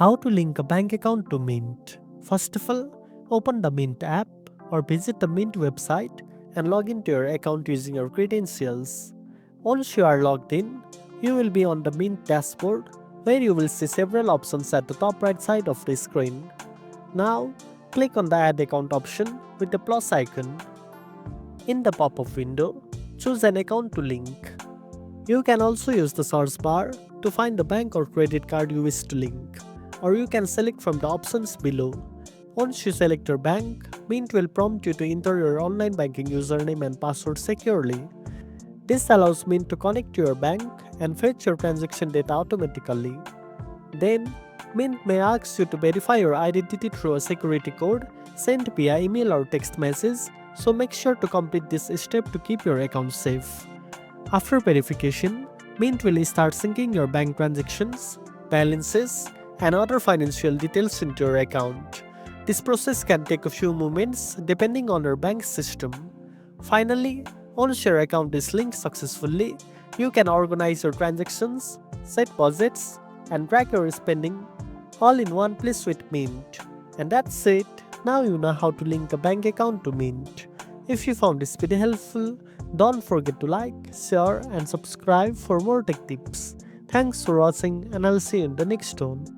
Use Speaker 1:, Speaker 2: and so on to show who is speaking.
Speaker 1: How to link a bank account to Mint? First of all, open the Mint app or visit the Mint website and log into your account using your credentials. Once you are logged in, you will be on the Mint dashboard where you will see several options at the top right side of the screen. Now, click on the Add Account option with the plus icon. In the pop-up window, choose an account to link. You can also use the search bar to find the bank or credit card you wish to link, or you can select from the options below. Once you select your bank, Mint will prompt you to enter your online banking username and password securely. This allows Mint to connect to your bank and fetch your transaction data automatically. Then, Mint may ask you to verify your identity through a security code sent via email or text message, so make sure to complete this step to keep your account safe. After verification, Mint will start syncing your bank transactions, balances, and other financial details into your account. This process can take a few moments depending on your bank system. Finally, once your account is linked successfully, you can organize your transactions, set budgets, and track your spending all in one place with Mint. And that's it. Now you know how to link a bank account to Mint. If you found this video helpful, don't forget to like, share, and subscribe for more tech tips. Thanks for watching, and I'll see you in the next one.